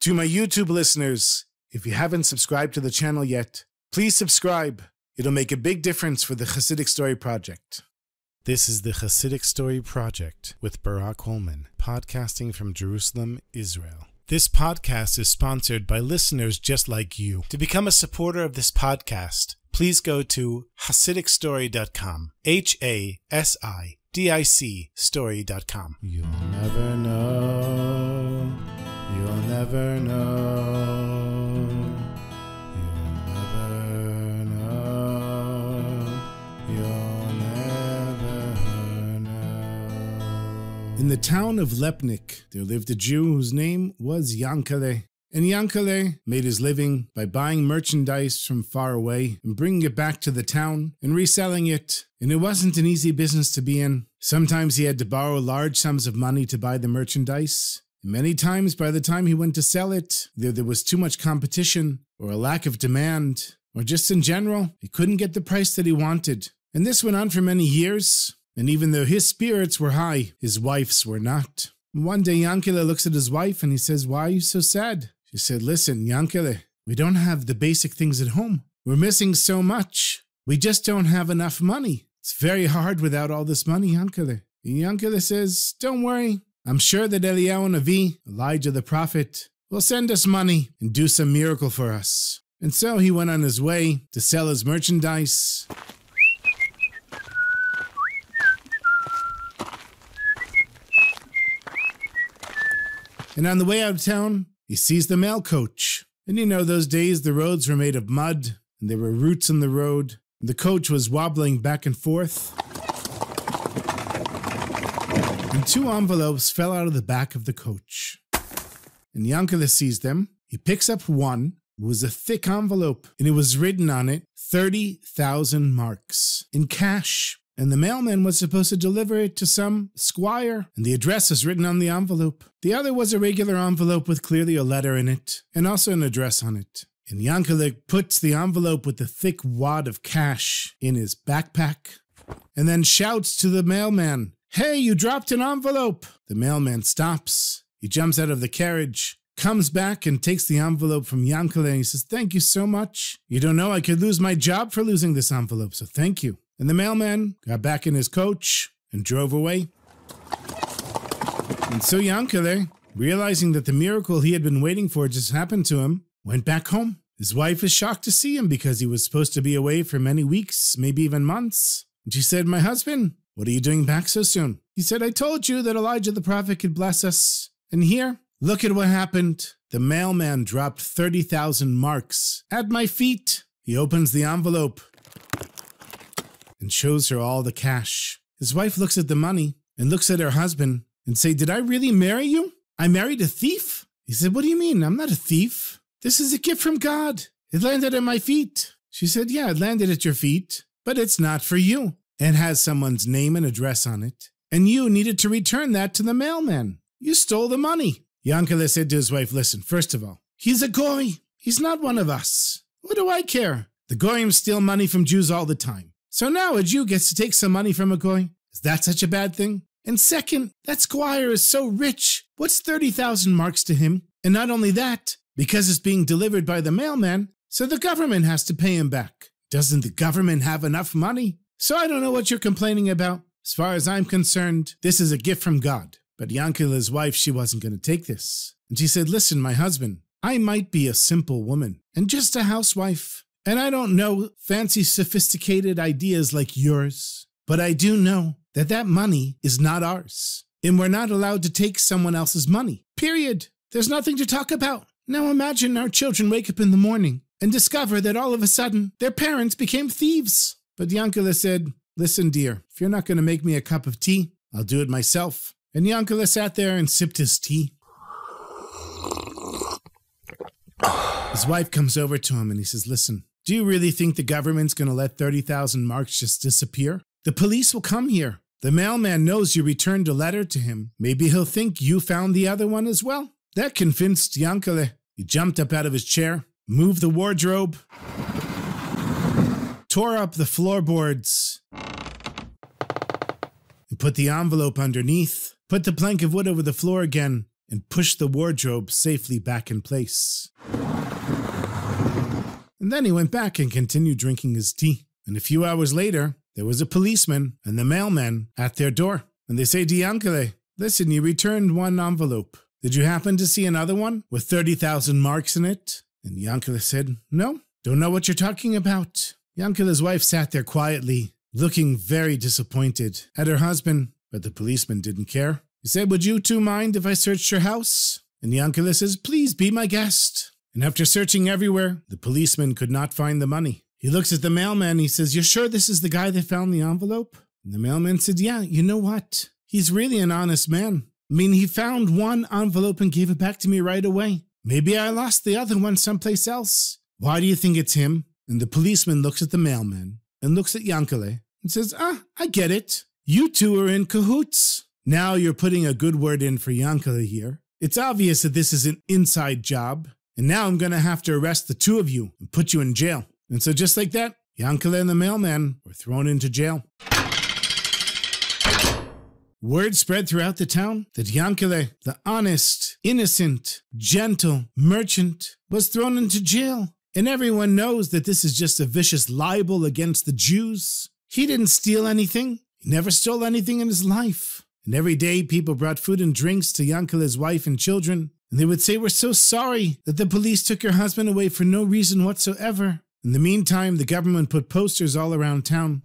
To my YouTube listeners, if you haven't subscribed to the channel yet, please subscribe. It'll make a big difference for the Chassidic Story Project. This is the Chassidic Story Project with Barak Hullman, podcasting from Jerusalem, Israel. This podcast is sponsored by listeners just like you. To become a supporter of this podcast, please go to HasidicStory.com. HASIDIC story.com. You'll never know. You'll never know. You'll never know. You'll never know. In the town of Lepnik, there lived a Jew whose name was Yankele. And Yankele made his living by buying merchandise from far away and bringing it back to the town and reselling it. And it wasn't an easy business to be in. Sometimes he had to borrow large sums of money to buy the merchandise. And many times by the time he went to sell it, either there was too much competition or a lack of demand, or just in general, he couldn't get the price that he wanted. And this went on for many years. And even though his spirits were high, his wife's were not. And one day Yankele looks at his wife and he says, "Why are you so sad?" She said, "Listen, Yankele, we don't have the basic things at home. We're missing so much. We just don't have enough money. It's very hard without all this money, Yankele." And Yankele says, "Don't worry. I'm sure that Eliyahu Navi, Elijah the prophet, will send us money and do some miracle for us." And so he went on his way to sell his merchandise. And on the way out of town, he sees the mail coach. And you know, those days the roads were made of mud, and there were roots in the road, and the coach was wobbling back and forth. And two envelopes fell out of the back of the coach. And Yankele sees them. He picks up one. It was a thick envelope, and it was written on it, 30,000 marks in cash. And the mailman was supposed to deliver it to some squire, and the address was written on the envelope. The other was a regular envelope with clearly a letter in it, and also an address on it. And Yankele puts the envelope with the thick wad of cash in his backpack, and then shouts to the mailman, "Hey, you dropped an envelope!" The mailman stops. He jumps out of the carriage, comes back and takes the envelope from Yankele, and he says, "Thank you so much. You don't know I could lose my job for losing this envelope, so thank you." And the mailman got back in his coach and drove away. And so Yankele, realizing that the miracle he had been waiting for just happened to him, went back home. His wife is shocked to see him because he was supposed to be away for many weeks, maybe even months. And she said, "My husband, what are you doing back so soon?" He said, "I told you that Elijah the prophet could bless us. And here, look at what happened. The mailman dropped 30,000 marks at my feet." He opens the envelope and shows her all the cash. His wife looks at the money and looks at her husband and say, "Did I really marry you? I married a thief?" He said, "What do you mean? I'm not a thief. This is a gift from God. It landed at my feet." She said, "Yeah, it landed at your feet, but it's not for you. It has someone's name and address on it, and you needed to return that to the mailman. You stole the money." Yankele said to his wife, "Listen, first of all, he's a goy. He's not one of us. What do I care? The goyim steal money from Jews all the time. So now a Jew gets to take some money from a goy. Is that such a bad thing? And second, that squire is so rich. What's 30,000 marks to him? And not only that, because it's being delivered by the mailman, so the government has to pay him back. Doesn't the government have enough money? So I don't know what you're complaining about. As far as I'm concerned, this is a gift from God." But Yankele's wife, she wasn't going to take this. And she said, "Listen, my husband, I might be a simple woman and just a housewife. And I don't know fancy, sophisticated ideas like yours, but I do know that that money is not ours, and we're not allowed to take someone else's money. Period. There's nothing to talk about. Now imagine our children wake up in the morning and discover that all of a sudden their parents became thieves." But Yankele said, "Listen, dear, if you're not going to make me a cup of tea, I'll do it myself." And Yankele sat there and sipped his tea. His wife comes over to him and he says, "Listen, do you really think the government's going to let 30,000 marks just disappear? The police will come here. The mailman knows you returned a letter to him. Maybe he'll think you found the other one as well." That convinced Yankele. He jumped up out of his chair, moved the wardrobe, tore up the floorboards, and put the envelope underneath, put the plank of wood over the floor again, and pushed the wardrobe safely back in place. And then he went back and continued drinking his tea. And a few hours later, there was a policeman and the mailman at their door. And they say to Yankele, listen, you returned one envelope. Did you happen to see another one with 30,000 marks in it? And Yankele said, no, don't know what you're talking about. Yankele's wife sat there quietly, looking very disappointed at her husband, but the policeman didn't care. He said, would you two mind if I searched your house? And Yankele says, please be my guest. And after searching everywhere, the policeman could not find the money. He looks at the mailman, he says, you're sure this is the guy that found the envelope? And the mailman said, yeah, you know what? He's really an honest man. I mean, he found one envelope and gave it back to me right away. Maybe I lost the other one someplace else. Why do you think it's him? And the policeman looks at the mailman and looks at Yankele and says, I get it. You two are in cahoots. Now you're putting a good word in for Yankele here. It's obvious that this is an inside job. And now I'm going to have to arrest the two of you and put you in jail. And so just like that, Yankele and the mailman were thrown into jail. Word spread throughout the town that Yankele, the honest, innocent, gentle merchant, was thrown into jail. And everyone knows that this is just a vicious libel against the Jews. He didn't steal anything. He never stole anything in his life. And every day people brought food and drinks to Yankele's wife and children. And they would say, we're so sorry that the police took your husband away for no reason whatsoever. In the meantime, the government put posters all around town.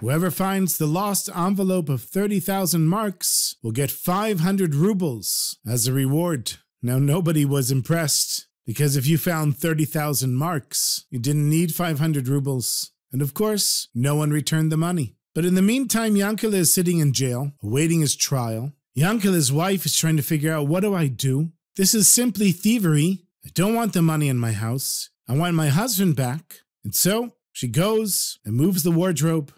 Whoever finds the lost envelope of 30,000 marks will get 500 rubles as a reward. Now, nobody was impressed, because if you found 30,000 marks, you didn't need 500 rubles. And of course, no one returned the money. But in the meantime, Yankele is sitting in jail, awaiting his trial. Yankele's wife is trying to figure out, what do I do? This is simply thievery. I don't want the money in my house. I want my husband back. And so she goes and moves the wardrobe,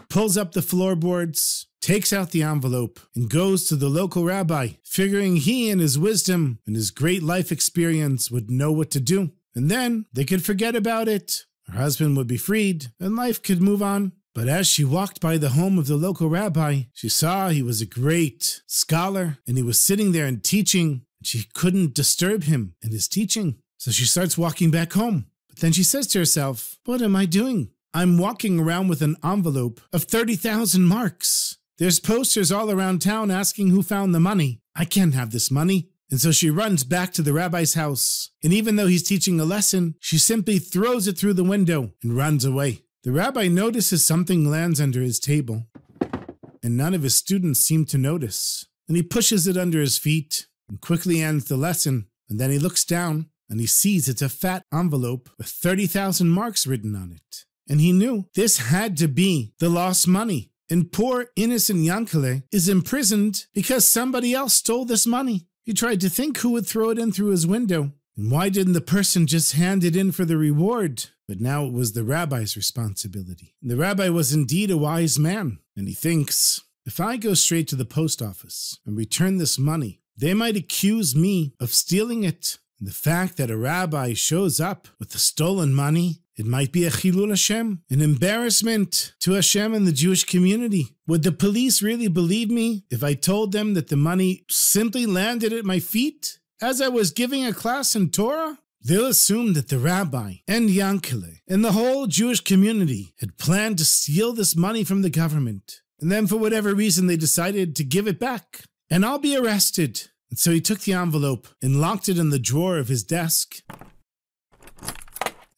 pulls up the floorboards, takes out the envelope, and goes to the local rabbi, figuring he in his wisdom and his great life experience would know what to do. And then they could forget about it. Her husband would be freed and life could move on. But as she walked by the home of the local rabbi, she saw he was a great scholar and he was sitting there and teaching. She couldn't disturb him in his teaching. So she starts walking back home. But then she says to herself, what am I doing? I'm walking around with an envelope of 30,000 marks. There's posters all around town asking who found the money. I can't have this money. And so she runs back to the rabbi's house. And even though he's teaching a lesson, she simply throws it through the window and runs away. The rabbi notices something lands under his table. And none of his students seem to notice. And he pushes it under his feet and quickly ends the lesson. And then he looks down and he sees it's a fat envelope with 30,000 marks written on it. And he knew this had to be the lost money. And poor innocent Yankele is imprisoned because somebody else stole this money. He tried to think who would throw it in through his window. And why didn't the person just hand it in for the reward? But now it was the rabbi's responsibility. And the rabbi was indeed a wise man. And he thinks, if I go straight to the post office and return this money, they might accuse me of stealing it. And the fact that a rabbi shows up with the stolen money, it might be a chilul Hashem, an embarrassment to Hashem and the Jewish community. Would the police really believe me if I told them that the money simply landed at my feet as I was giving a class in Torah? They'll assume that the rabbi and Yankele and the whole Jewish community had planned to steal this money from the government. And then for whatever reason, they decided to give it back. And I'll be arrested. And so he took the envelope and locked it in the drawer of his desk.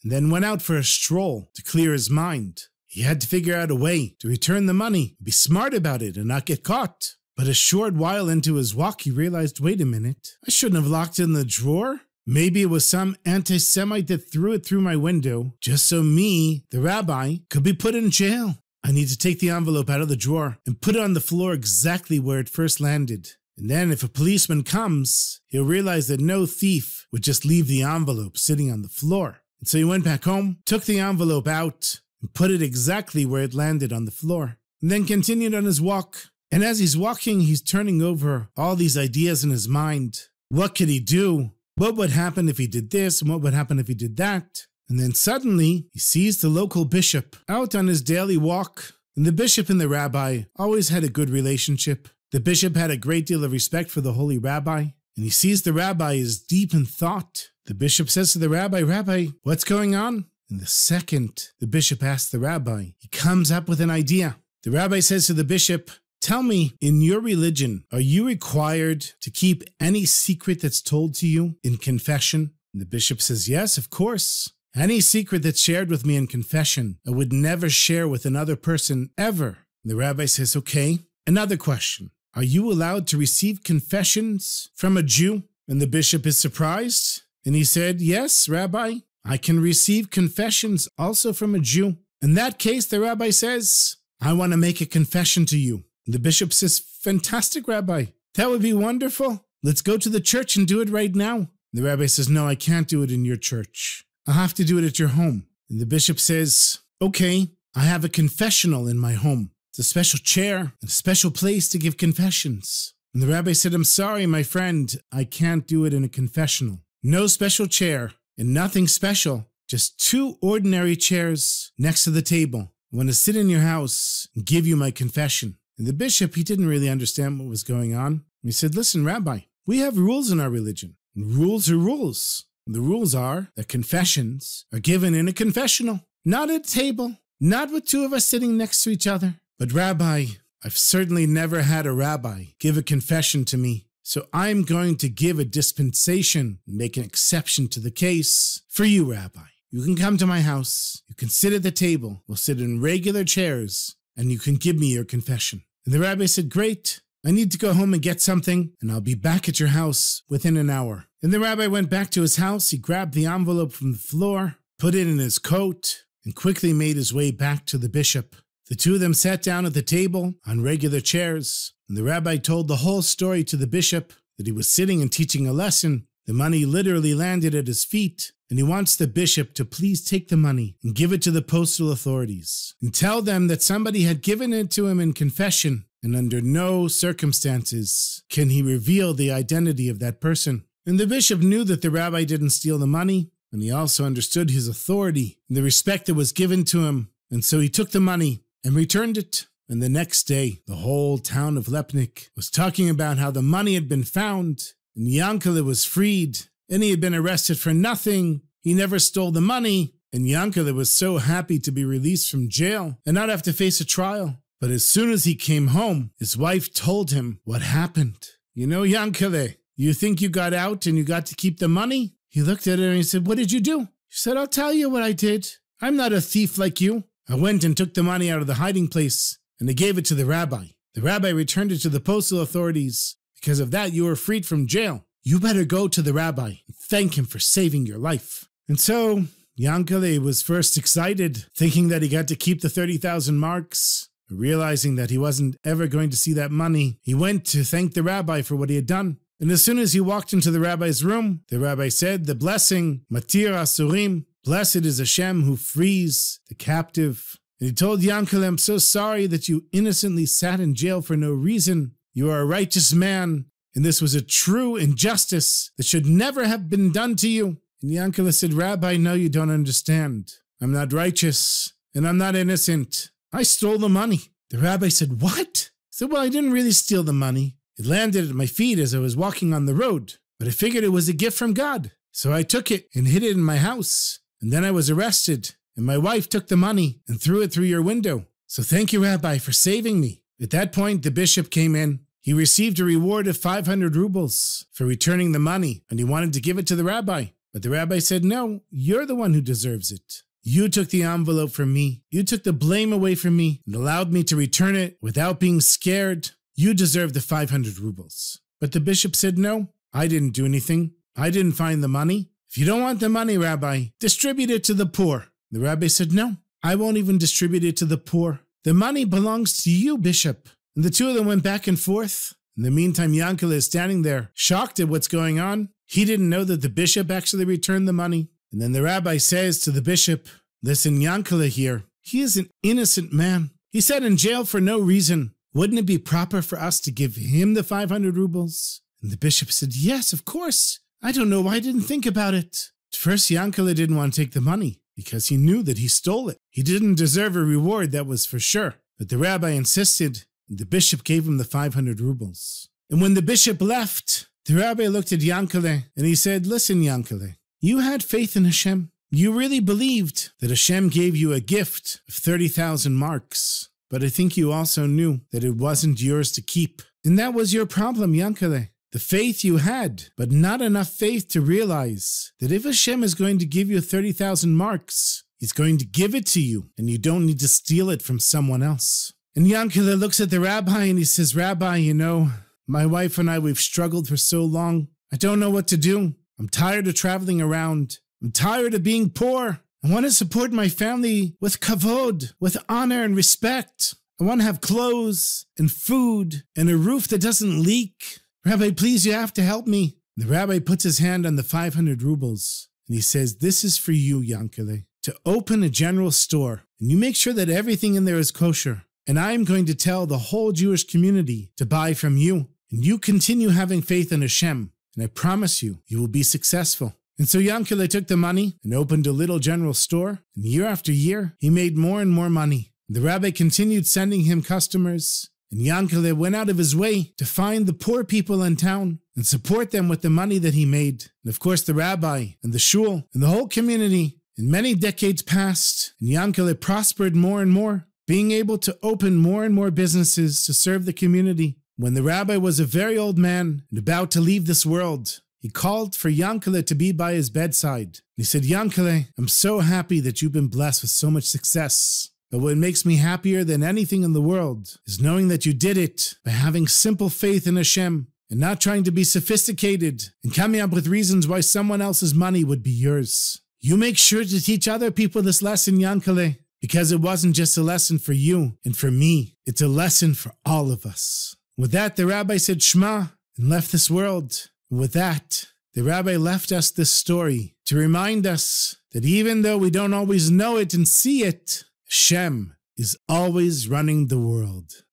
And then went out for a stroll to clear his mind. He had to figure out a way to return the money, be smart about it and not get caught. But a short while into his walk, he realized, wait a minute, I shouldn't have locked it in the drawer. Maybe it was some anti-Semite that threw it through my window just so me, the rabbi, could be put in jail. I need to take the envelope out of the drawer and put it on the floor exactly where it first landed. And then if a policeman comes, he'll realize that no thief would just leave the envelope sitting on the floor. And so he went back home, took the envelope out, and put it exactly where it landed on the floor. And then continued on his walk. And as he's walking, he's turning over all these ideas in his mind. What could he do? What would happen if he did this? And what would happen if he did that? And then suddenly, he sees the local bishop out on his daily walk. And the bishop and the rabbi always had a good relationship. The bishop had a great deal of respect for the holy rabbi, and he sees the rabbi is deep in thought. The bishop says to the rabbi, "Rabbi, what's going on?" And the second the bishop asks the rabbi, he comes up with an idea. The rabbi says to the bishop, "Tell me, in your religion, are you required to keep any secret that's told to you in confession?" And the bishop says, "Yes, of course. Any secret that's shared with me in confession, I would never share with another person ever." And the rabbi says, "Okay, another question. Are you allowed to receive confessions from a Jew?" And the bishop is surprised. And he said, "Yes, Rabbi, I can receive confessions also from a Jew." In that case, the rabbi says, "I want to make a confession to you." And the bishop says, "Fantastic, Rabbi. That would be wonderful. Let's go to the church and do it right now." And the rabbi says, "No, I can't do it in your church. I'll have to do it at your home." And the bishop says, "Okay, I have a confessional in my home. It's a special chair and a special place to give confessions." And the rabbi said, "I'm sorry, my friend, I can't do it in a confessional. No special chair and nothing special, just 2 ordinary chairs next to the table. I want to sit in your house and give you my confession." And the bishop, he didn't really understand what was going on. He said, "Listen, Rabbi, we have rules in our religion. And rules are rules. And the rules are that confessions are given in a confessional, not at a table, not with 2 of us sitting next to each other. But Rabbi, I've certainly never had a rabbi give a confession to me. So I'm going to give a dispensation and make an exception to the case for you, Rabbi. You can come to my house. You can sit at the table. We'll sit in regular chairs, and you can give me your confession." And the rabbi said, "Great. I need to go home and get something, and I'll be back at your house within an hour." And the rabbi went back to his house. He grabbed the envelope from the floor, put it in his coat, and quickly made his way back to the bishop. The 2 of them sat down at the table on regular chairs, and the rabbi told the whole story to the bishop, that he was sitting and teaching a lesson. The money literally landed at his feet, and he wants the bishop to please take the money and give it to the postal authorities and tell them that somebody had given it to him in confession, and under no circumstances can he reveal the identity of that person. And the bishop knew that the rabbi didn't steal the money, and he also understood his authority and the respect that was given to him, and so he took the money and returned it. And the next day, the whole town of Lepnik was talking about how the money had been found, and Yankele was freed, and he had been arrested for nothing. He never stole the money, and Yankele was so happy to be released from jail and not have to face a trial. But as soon as he came home, his wife told him what happened. "You know, Yankele, you think you got out and you got to keep the money?" He looked at her and he said, "What did you do?" She said, "I'll tell you what I did. I'm not a thief like you. I went and took the money out of the hiding place, and I gave it to the rabbi. The rabbi returned it to the postal authorities. Because of that, you were freed from jail. You better go to the rabbi and thank him for saving your life." And so Yankele was first excited, thinking that he got to keep the 30,000 marks. Realizing that he wasn't ever going to see that money, he went to thank the rabbi for what he had done. And as soon as he walked into the rabbi's room, the rabbi said the blessing, Matir Asurim, "Blessed is Hashem who frees the captive." And he told Yankele, "I'm so sorry that you innocently sat in jail for no reason. You are a righteous man, and this was a true injustice that should never have been done to you." And Yankele said, "Rabbi, no, you don't understand. I'm not righteous, and I'm not innocent. I stole the money." The rabbi said, "What?" He said, "Well, I didn't really steal the money. It landed at my feet as I was walking on the road, but I figured it was a gift from God. So I took it and hid it in my house. And then I was arrested, and my wife took the money and threw it through your window. So thank you, Rabbi, for saving me." At that point, the bishop came in. He received a reward of 500 rubles for returning the money, and he wanted to give it to the rabbi. But the rabbi said, "No, you're the one who deserves it. You took the envelope from me. You took the blame away from me and allowed me to return it without being scared. You deserve the 500 rubles. But the bishop said, "No, I didn't do anything. I didn't find the money. If you don't want the money, Rabbi, distribute it to the poor." The rabbi said, "No, I won't even distribute it to the poor. The money belongs to you, bishop." And the 2 of them went back and forth. In the meantime, Yankele is standing there, shocked at what's going on. He didn't know that the bishop actually returned the money. And then the rabbi says to the bishop, "Listen, Yankele here, he is an innocent man. He sat in jail for no reason. Wouldn't it be proper for us to give him the 500 rubles? And the bishop said, "Yes, of course. I don't know why I didn't think about it." At first, Yankele didn't want to take the money because he knew that he stole it. He didn't deserve a reward, that was for sure. But the rabbi insisted, and the bishop gave him the 500 rubles. And when the bishop left, the rabbi looked at Yankele and he said, listen, Yankele, you had faith in Hashem. You really believed that Hashem gave you a gift of 30,000 marks. But I think you also knew that it wasn't yours to keep. And that was your problem, Yankele. The faith you had, but not enough faith to realize that if Hashem is going to give you 30,000 marks, He's going to give it to you, and you don't need to steal it from someone else. And Yankele looks at the rabbi and he says, Rabbi, you know, my wife and I, we've struggled for so long. I don't know what to do. I'm tired of traveling around. I'm tired of being poor. I want to support my family with kavod, with honor and respect. I want to have clothes and food and a roof that doesn't leak. Rabbi, please, you have to help me. The rabbi puts his hand on the 500 rubles and he says, this is for you, Yankele, to open a general store. And you make sure that everything in there is kosher. And I'm going to tell the whole Jewish community to buy from you. And you continue having faith in Hashem. And I promise you, you will be successful. And so Yankele took the money and opened a little general store. And year after year, he made more and more money. The rabbi continued sending him customers. And Yankele went out of his way to find the poor people in town and support them with the money that he made. And of course, the rabbi and the shul and the whole community, and many decades passed, and Yankele prospered more and more, being able to open more and more businesses to serve the community. When the rabbi was a very old man and about to leave this world, he called for Yankele to be by his bedside. He said, Yankele, I'm so happy that you've been blessed with so much success. But what makes me happier than anything in the world is knowing that you did it by having simple faith in Hashem and not trying to be sophisticated and coming up with reasons why someone else's money would be yours. You make sure to teach other people this lesson, Yankele, because it wasn't just a lesson for you and for me. It's a lesson for all of us. With that, the rabbi said Shema and left this world. With that, the rabbi left us this story to remind us that even though we don't always know it and see it, Hashem is always running the world.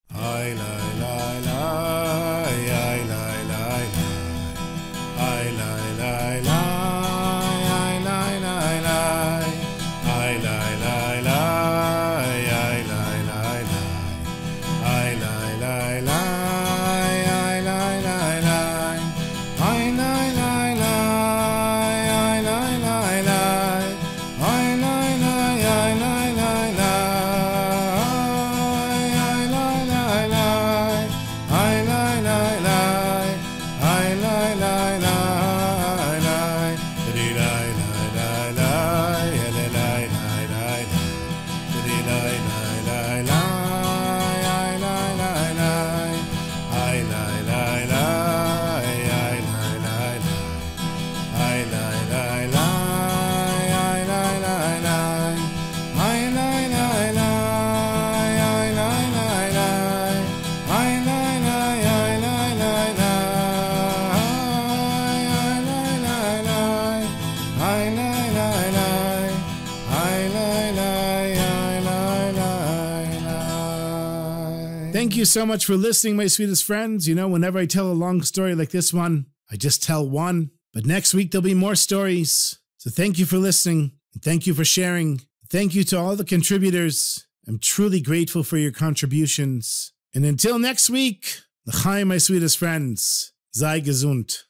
Thank you so much for listening, my sweetest friends. You know, whenever I tell a long story like this one, I just tell one. But next week, there'll be more stories. So thank you for listening. And thank you for sharing. Thank you to all the contributors. I'm truly grateful for your contributions. And until next week, l'chaim, my sweetest friends. Sei gesund.